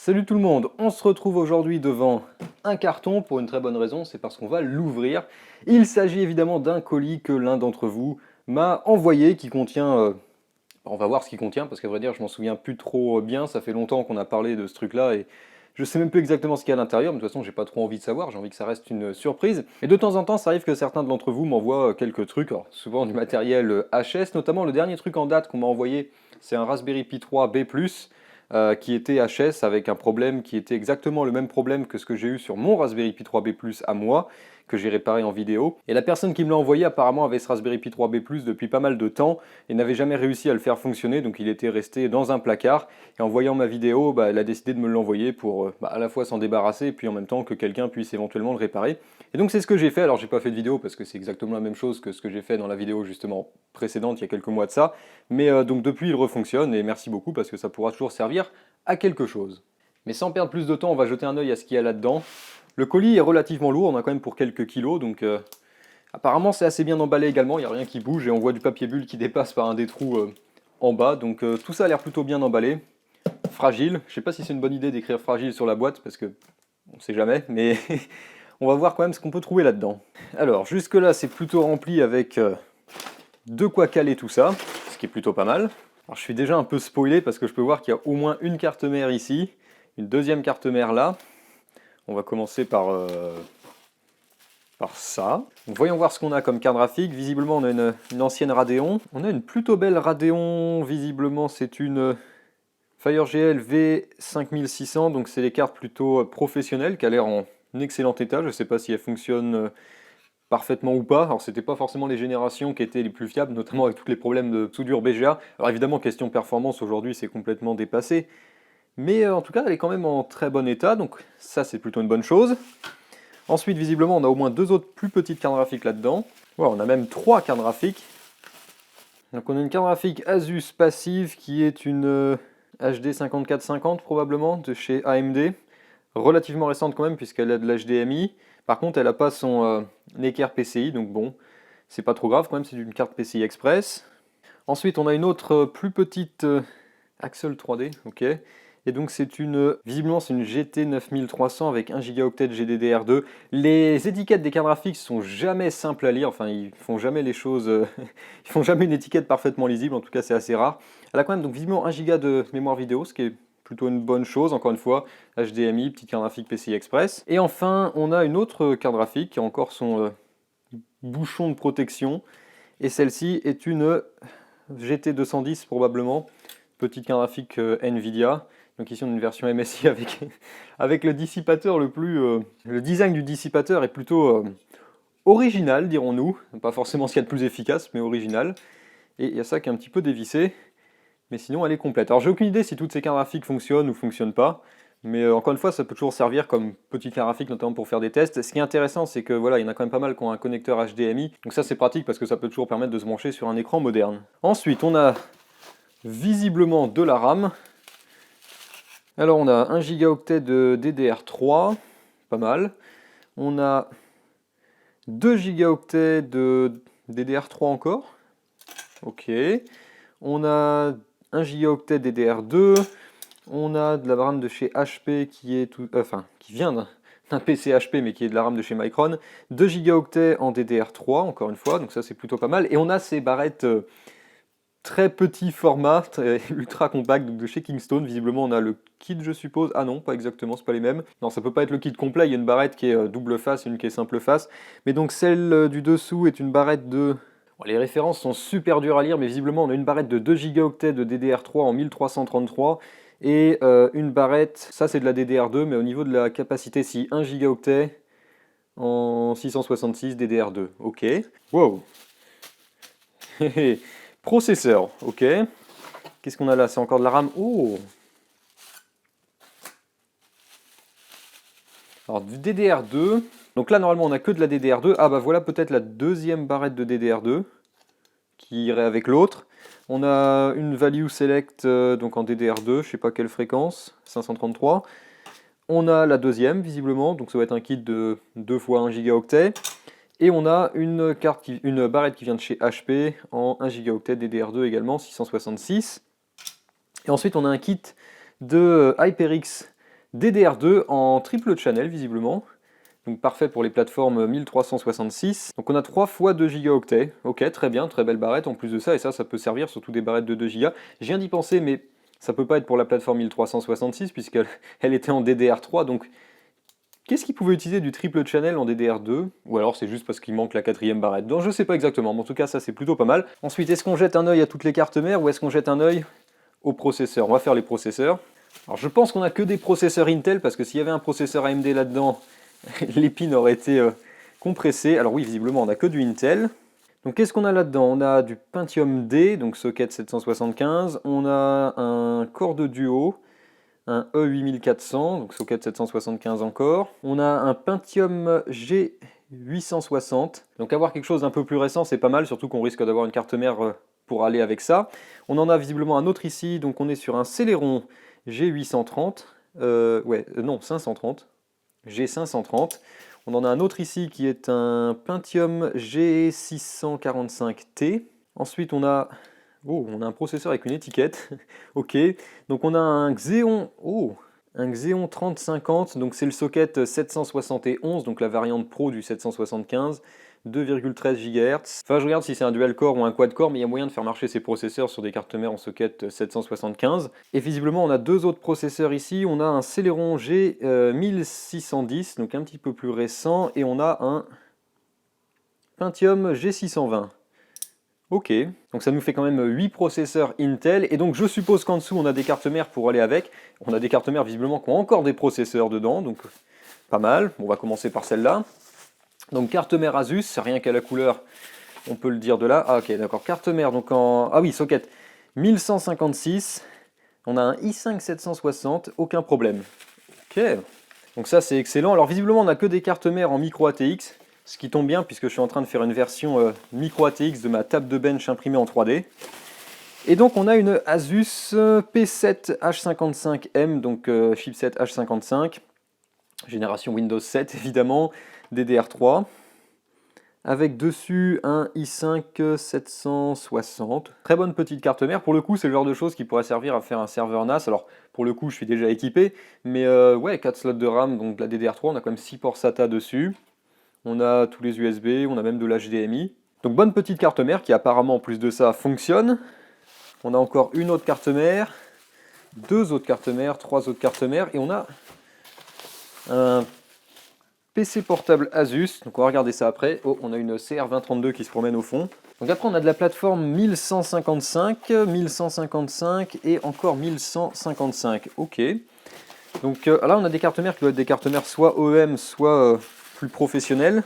Salut tout le monde, on se retrouve aujourd'hui devant un carton pour une très bonne raison, c'est parce qu'on va l'ouvrir. Il s'agit évidemment d'un colis que l'un d'entre vous m'a envoyé qui contient... on va voir ce qu'il contient parce qu'à vrai dire je m'en souviens plus trop bien, ça fait longtemps qu'on a parlé de ce truc-là et je sais même plus exactement ce qu'il y a à l'intérieur, mais de toute façon j'ai pas trop envie de savoir, j'ai envie que ça reste une surprise. Et de temps en temps ça arrive que certains d'entre vous m'envoient quelques trucs, alors, souvent du matériel HS, notamment le dernier truc en date qu'on m'a envoyé, c'est un Raspberry Pi 3 B+, qui était HS avec un problème qui était exactement le même problème que ce que j'ai eu sur mon Raspberry Pi 3B+ à moi, que j'ai réparé en vidéo. Et la personne qui me l'a envoyé apparemment avait ce Raspberry Pi 3B+ depuis pas mal de temps et n'avait jamais réussi à le faire fonctionner, donc il était resté dans un placard. Et en voyant ma vidéo, elle a décidé de me l'envoyer pour à la fois s'en débarrasser et puis en même temps que quelqu'un puisse éventuellement le réparer. Et donc c'est ce que j'ai fait. Alors j'ai pas fait de vidéo parce que c'est exactement la même chose que ce que j'ai fait dans la vidéo justement précédente il y a quelques mois de ça. Mais donc depuis il refonctionne et merci beaucoup parce que ça pourra toujours servir à quelque chose. Mais sans perdre plus de temps, on va jeter un œil à ce qu'il y a là-dedans. Le colis est relativement lourd, on a quand même pour quelques kilos, donc apparemment c'est assez bien emballé également, il n'y a rien qui bouge et on voit du papier bulle qui dépasse par un des trous en bas, donc tout ça a l'air plutôt bien emballé. Fragile, je sais pas si c'est une bonne idée d'écrire fragile sur la boîte parce que on sait jamais, mais on va voir quand même ce qu'on peut trouver là-dedans. Alors jusque là c'est plutôt rempli avec de quoi caler tout ça, ce qui est plutôt pas mal. Alors je suis déjà un peu spoilé parce que je peux voir qu'il y a au moins une carte mère ici, une deuxième carte mère là. On va commencer par ça. Donc voyons voir ce qu'on a comme carte graphique. Visiblement on a une ancienne Radeon. On a une plutôt belle Radeon, visiblement c'est une FireGL V5600, donc c'est les cartes plutôt professionnelles qui a l'air en excellent état. Je ne sais pas si elle fonctionne parfaitement ou pas. Alors c'était pas forcément les générations qui étaient les plus fiables, notamment avec tous les problèmes de soudure BGA. Alors évidemment question performance aujourd'hui c'est complètement dépassé, mais en tout cas elle est quand même en très bon état, donc ça c'est plutôt une bonne chose. Ensuite visiblement on a au moins deux autres plus petites cartes graphiques là-dedans. Ouais, on a même trois cartes graphiques. Donc on a une carte graphique Asus passive qui est une HD 5450 probablement de chez AMD, relativement récente quand même puisqu'elle a de l'HDMI. Par contre, elle n'a pas son équerre PCI, donc bon, c'est pas trop grave quand même, c'est une carte PCI Express. Ensuite, on a une autre plus petite Axel 3D, ok. Et donc c'est visiblement c'est une GT 9300 avec 1 Go de GDDR2. Les étiquettes des cartes graphiques sont jamais simples à lire, enfin ils font jamais les choses, ils font jamais une étiquette parfaitement lisible, en tout cas c'est assez rare. Elle a quand même donc visiblement 1 Go de mémoire vidéo, ce qui est plutôt une bonne chose, encore une fois, HDMI, petite carte graphique PCI Express. Et enfin, on a une autre carte graphique qui a encore son bouchon de protection, et celle-ci est une GT 210 probablement, petite carte graphique Nvidia. Donc ici on a une version MSI avec le dissipateur le design du dissipateur est plutôt original, dirons-nous. Pas forcément ce qu'il y a de plus efficace, mais original. Et il y a ça qui est un petit peu dévissé, mais sinon elle est complète. Alors j'ai aucune idée si toutes ces cartes graphiques fonctionnent ou fonctionnent pas, mais encore une fois ça peut toujours servir comme petite carte graphique, notamment pour faire des tests. Ce qui est intéressant c'est que voilà, il y en a quand même pas mal qui ont un connecteur HDMI, donc ça c'est pratique parce que ça peut toujours permettre de se brancher sur un écran moderne. Ensuite on a visiblement de la RAM. Alors on a 1 gigaoctet de DDR3, pas mal. On a 2 gigaoctets de DDR3 encore. Ok. On a 1 gigaoctet DDR2. On a de la RAM de chez HP qui vient d'un PC HP mais qui est de la RAM de chez Micron. 2 gigaoctets en DDR3 encore une fois, donc ça c'est plutôt pas mal. Et on a ces barrettes très petit format, ultra compact, donc de chez Kingston. Visiblement on a le kit je suppose. Ah non, pas exactement, c'est pas les mêmes. Non, ça peut pas être le kit complet, il y a une barrette qui est double face et une qui est simple face. Mais donc celle du dessous est une barrette de... Bon, les références sont super dures à lire, mais visiblement on a une barrette de 2 gigaoctets de DDR3 en 1333 et une barrette, ça c'est de la DDR2, mais au niveau de la capacité, si 1 gigaoctet en 666 DDR2. Ok. Wow. Processeur, ok. Qu'est-ce qu'on a là? C'est encore de la RAM. Oh! Alors du DDR2. Donc là normalement on n'a que de la DDR2. Ah bah voilà peut-être la deuxième barrette de DDR2 qui irait avec l'autre. On a une value select donc en DDR2, je sais pas quelle fréquence, 533. On a la deuxième visiblement, donc ça va être un kit de 2 fois 1 gigaoctet. Et on a une barrette qui vient de chez HP en 1 gigaoctet DDR2 également, 666. Et ensuite on a un kit de HyperX DDR2 en triple channel visiblement. Donc parfait pour les plateformes 1366. Donc on a 3 fois 2 gigaoctets. Ok, très bien, très belle barrette en plus de ça. Et ça peut servir surtout des barrettes de 2 Go. Je viens d'y penser, mais ça peut pas être pour la plateforme 1366 puisqu'elle était en DDR3. Donc qu'est-ce qui pouvait utiliser du triple channel en DDR2? Ou alors c'est juste parce qu'il manque la 4e barrette. Donc je sais pas exactement, mais en tout cas ça c'est plutôt pas mal. Ensuite, est-ce qu'on jette un œil à toutes les cartes mères ou est-ce qu'on jette un œil aux processeurs? On va faire les processeurs. Alors je pense qu'on a que des processeurs Intel parce que s'il y avait un processeur AMD là-dedans, l'épine aurait été compressée. Alors oui, visiblement on n'a que du Intel. Donc qu'est-ce qu'on a là-dedans? On a du Pentium D, donc socket 775. On a un Core de Duo, un E8400, donc socket 775 encore. On a un Pentium G860. Donc avoir quelque chose d'un peu plus récent, c'est pas mal, surtout qu'on risque d'avoir une carte mère pour aller avec ça. On en a visiblement un autre ici, donc on est sur un Celeron G830. Non, 530. G530. On en a un autre ici qui est un Pentium G645T. Ensuite, on a un processeur avec une étiquette. Ok. Donc, on a un Xeon. Un Xeon 3050. Donc, c'est le socket 771, donc la variante Pro du 775. 2,13 GHz. Enfin, je regarde si c'est un dual core ou un quad core, mais il y a moyen de faire marcher ces processeurs sur des cartes mères en socket 775. Et visiblement, on a deux autres processeurs ici. On a un Celeron G1610, donc un petit peu plus récent, et on a un Pentium G620. Ok, donc ça nous fait quand même 8 processeurs Intel, et donc je suppose qu'en dessous on a des cartes mères pour aller avec. On a des cartes mères visiblement qui ont encore des processeurs dedans, donc pas mal. On va commencer par celle-là. Donc carte mère Asus, rien qu'à la couleur, on peut le dire de là. Ah ok, d'accord, carte mère, donc en... Ah oui, socket 1156, on a un i5 760, aucun problème. Ok, donc ça c'est excellent. Alors visiblement on n'a que des cartes mères en micro ATX, ce qui tombe bien puisque je suis en train de faire une version micro ATX de ma table de bench imprimée en 3D. Et donc on a une Asus P7H55M, donc chipset H55, génération Windows 7 évidemment, DDR3, avec dessus un i5 760. Très bonne petite carte mère, pour le coup c'est le genre de choses qui pourrait servir à faire un serveur NAS. Alors pour le coup je suis déjà équipé, mais ouais, 4 slots de RAM, donc la DDR3, on a quand même 6 ports SATA dessus. On a tous les USB, on a même de l'HDMI. Donc bonne petite carte mère qui apparemment en plus de ça fonctionne. On a encore une autre carte mère, deux autres cartes mères, trois autres cartes mères, et on a un PC portable Asus, donc on va regarder ça après. Oh, on a une CR2032 qui se promène au fond. Donc après on a de la plateforme 1155, 1155 et encore 1155. Ok. Donc là on a des cartes mères qui doivent être des cartes mères soit OEM, soit plus professionnelles.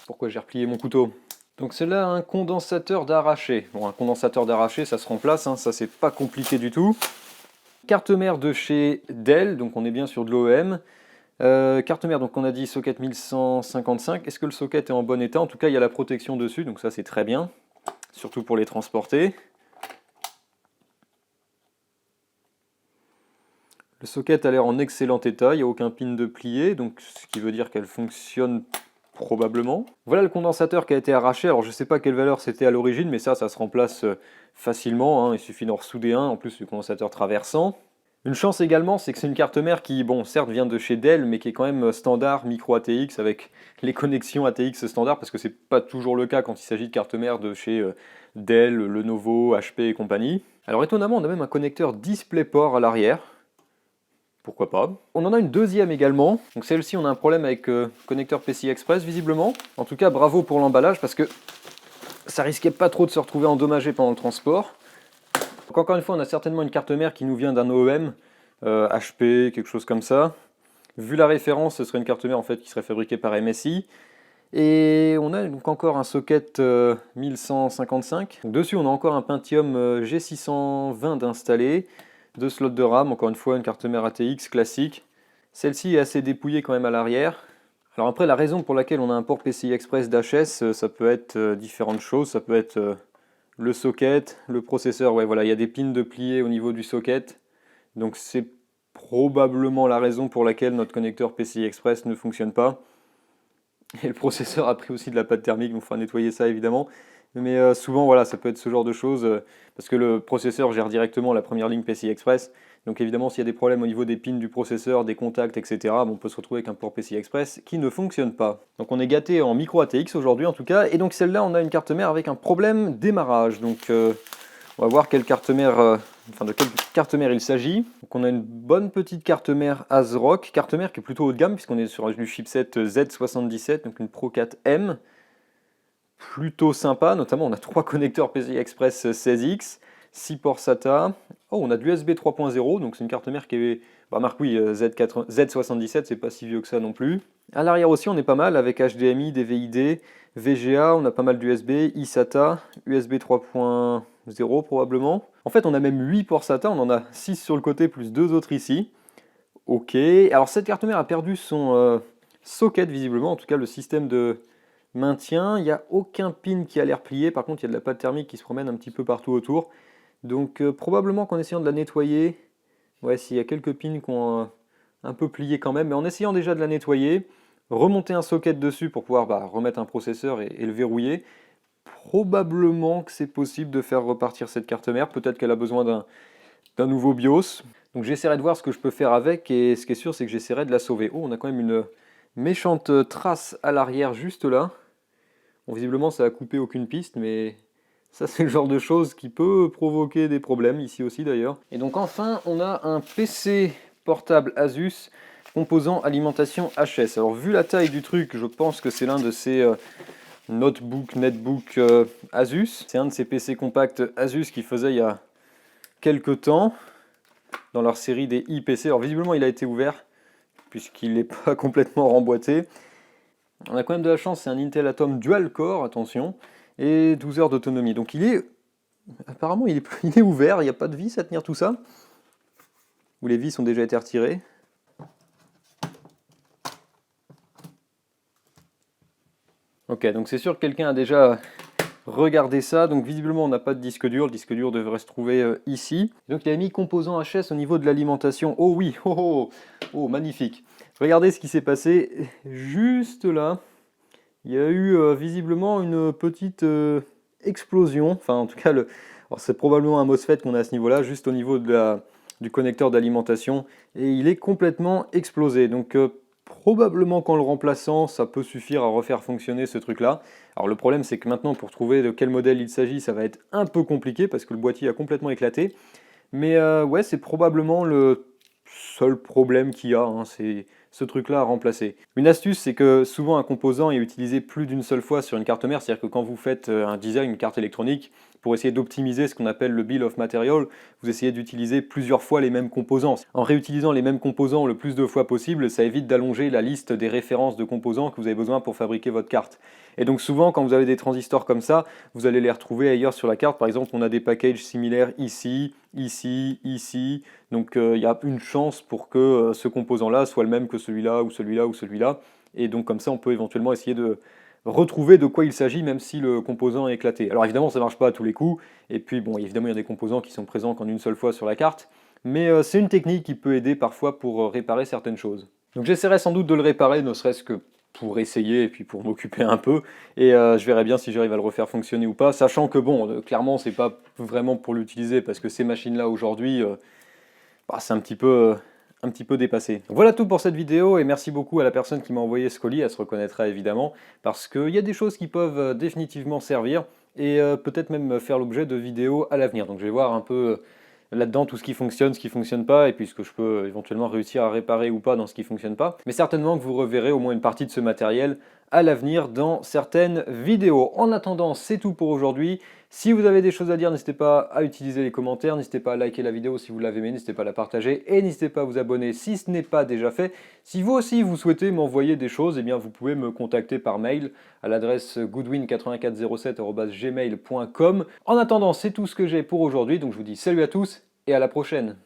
Pourquoi j'ai replié mon couteau? Donc c'est là un condensateur d'arraché. Bon, un condensateur d'arraché ça se remplace, hein, ça c'est pas compliqué du tout. Carte mère de chez Dell, donc on est bien sur de l'OEM. Carte mère, donc on a dit socket 1155. Est-ce que le socket est en bon état? En tout cas, il y a la protection dessus, donc ça c'est très bien, surtout pour les transporter. Le socket a l'air en excellent état, il n'y a aucun pin de plié, donc ce qui veut dire qu'elle fonctionne probablement. Voilà le condensateur qui a été arraché. Alors je ne sais pas quelle valeur c'était à l'origine, mais ça se remplace facilement, hein. Il suffit d'en ressouder un, en plus le condensateur traversant. Une chance également, c'est que c'est une carte mère qui, bon, certes vient de chez Dell, mais qui est quand même standard micro ATX avec les connexions ATX standard, parce que c'est pas toujours le cas quand il s'agit de cartes mères de chez Dell, Lenovo, HP et compagnie. Alors étonnamment, on a même un connecteur DisplayPort à l'arrière. Pourquoi pas. On en a une deuxième également. Donc celle-ci, on a un problème avec connecteur PCI Express visiblement. En tout cas, bravo pour l'emballage parce que ça risquait pas trop de se retrouver endommagé pendant le transport. Donc encore une fois, on a certainement une carte mère qui nous vient d'un OEM, HP, quelque chose comme ça. Vu la référence, ce serait une carte mère en fait qui serait fabriquée par MSI. Et on a donc encore un socket 1155. Donc dessus, on a encore un Pentium G620 d'installé. 2 slots de RAM, encore une fois une carte mère ATX classique. Celle-ci est assez dépouillée quand même à l'arrière. Alors après, la raison pour laquelle on a un port PCI Express d'HS, ça peut être différentes choses. Ça peut être le socket, le processeur. Ouais, voilà, il y a des pins de pliés au niveau du socket. Donc c'est probablement la raison pour laquelle notre connecteur PCI Express ne fonctionne pas. Et le processeur a pris aussi de la pâte thermique, donc il faudra nettoyer ça évidemment. Mais souvent, voilà, ça peut être ce genre de choses, parce que le processeur gère directement la première ligne PCI Express. Donc évidemment, s'il y a des problèmes au niveau des pins du processeur, des contacts, etc., bon, on peut se retrouver avec un port PCI Express qui ne fonctionne pas. Donc on est gâté en micro ATX aujourd'hui en tout cas, et donc celle-là, on a une carte mère avec un problème démarrage. Donc on va voir quelle carte mère, de quelle carte mère il s'agit. Donc on a une bonne petite carte mère ASRock, carte mère qui est plutôt haut de gamme puisqu'on est sur du chipset Z77, donc une Pro 4M. Plutôt sympa, notamment on a 3 connecteurs PCI Express 16X, 6 ports SATA. Oh, on a de l'USB 3.0, donc c'est une carte mère qui est, marque oui, Z77, c'est pas si vieux que ça non plus. À l'arrière aussi, on est pas mal avec HDMI, DVI-D, VGA, on a pas mal d'USB, eSATA, USB 3.0 probablement. En fait, on a même 8 ports SATA, on en a 6 sur le côté plus 2 autres ici. Ok, alors cette carte mère a perdu son socket visiblement, en tout cas le système de maintien. Il n'y a aucun pin qui a l'air plié, par contre il y a de la pâte thermique qui se promène un petit peu partout autour. Donc probablement qu'en essayant de la nettoyer, ouais, s'il y a quelques pins qui ont un peu plié quand même, mais en essayant déjà de la nettoyer, remonter un socket dessus pour pouvoir remettre un processeur et le verrouiller, probablement que c'est possible de faire repartir cette carte mère. Peut-être qu'elle a besoin d'un nouveau BIOS. Donc j'essaierai de voir ce que je peux faire avec, et ce qui est sûr, c'est que j'essaierai de la sauver. Oh, on a quand même une méchante trace à l'arrière juste là. Bon, visiblement, ça a coupé aucune piste, mais ça, c'est le genre de chose qui peut provoquer des problèmes, ici aussi d'ailleurs. Et donc enfin, on a un PC portable Asus composant alimentation HS. Alors vu la taille du truc, je pense que c'est l'un de ces netbook Asus. C'est un de ces PC compacts Asus qui faisait il y a quelques temps dans leur série des iPC. Alors visiblement, il a été ouvert puisqu'il n'est pas complètement remboîté. On a quand même de la chance, c'est un Intel Atom Dual Core, attention, et 12 heures d'autonomie. Donc apparemment il est ouvert, il n'y a pas de vis à tenir tout ça. Ou les vis ont déjà été retirées. Ok, donc c'est sûr que quelqu'un a déjà regardé ça, donc visiblement on n'a pas de disque dur, le disque dur devrait se trouver ici. Donc il a mis composant HS au niveau de l'alimentation. Oh oui, oh, magnifique. Regardez ce qui s'est passé juste là. Il y a eu visiblement une petite explosion, enfin en tout cas, c'est probablement un MOSFET qu'on a à ce niveau-là, juste au niveau du connecteur d'alimentation, et il est complètement explosé. Donc probablement qu'en le remplaçant, ça peut suffire à refaire fonctionner ce truc-là. Alors le problème, c'est que maintenant, pour trouver de quel modèle il s'agit, ça va être un peu compliqué, parce que le boîtier a complètement éclaté. Mais ouais, c'est probablement le seul problème qu'il y a, hein, c'est ce truc-là à remplacer. Une astuce, c'est que souvent un composant est utilisé plus d'une seule fois sur une carte mère, c'est-à-dire que quand vous faites un design, une carte électronique, pour essayer d'optimiser ce qu'on appelle le bill of material, vous essayez d'utiliser plusieurs fois les mêmes composants. En réutilisant les mêmes composants le plus de fois possible, ça évite d'allonger la liste des références de composants que vous avez besoin pour fabriquer votre carte. Et donc souvent, quand vous avez des transistors comme ça, vous allez les retrouver ailleurs sur la carte. Par exemple, on a des packages similaires ici, ici, ici. Donc il y a une chance pour que ce composant-là soit le même que celui-là, ou celui-là, ou celui-là. Et donc comme ça, on peut éventuellement essayer de retrouver de quoi il s'agit, même si le composant est éclaté. Alors évidemment, ça ne marche pas à tous les coups. Et puis bon, évidemment, il y a des composants qui sont présents qu'en une seule fois sur la carte. Mais c'est une technique qui peut aider parfois pour réparer certaines choses. Donc j'essaierai sans doute de le réparer, ne serait-ce que pour essayer et puis pour m'occuper un peu, et je verrai bien si j'arrive à le refaire fonctionner ou pas, sachant que bon, clairement c'est pas vraiment pour l'utiliser, parce que ces machines-là aujourd'hui, c'est un petit peu dépassé. Donc voilà tout pour cette vidéo, et merci beaucoup à la personne qui m'a envoyé ce colis, elle se reconnaîtra évidemment, parce qu'il y a des choses qui peuvent définitivement servir, et peut-être même faire l'objet de vidéos à l'avenir. Donc je vais voir un peu là-dedans tout ce qui fonctionne pas, et puis ce que je peux éventuellement réussir à réparer ou pas dans ce qui fonctionne pas. Mais certainement que vous reverrez au moins une partie de ce matériel à l'avenir dans certaines vidéos. En attendant, c'est tout pour aujourd'hui. Si vous avez des choses à dire, n'hésitez pas à utiliser les commentaires, n'hésitez pas à liker la vidéo si vous l'avez aimée, n'hésitez pas à la partager, et n'hésitez pas à vous abonner si ce n'est pas déjà fait. Si vous aussi vous souhaitez m'envoyer des choses, eh bien vous pouvez me contacter par mail à l'adresse goodwin8407@gmail.com. En attendant, c'est tout ce que j'ai pour aujourd'hui, donc je vous dis salut à tous et à la prochaine.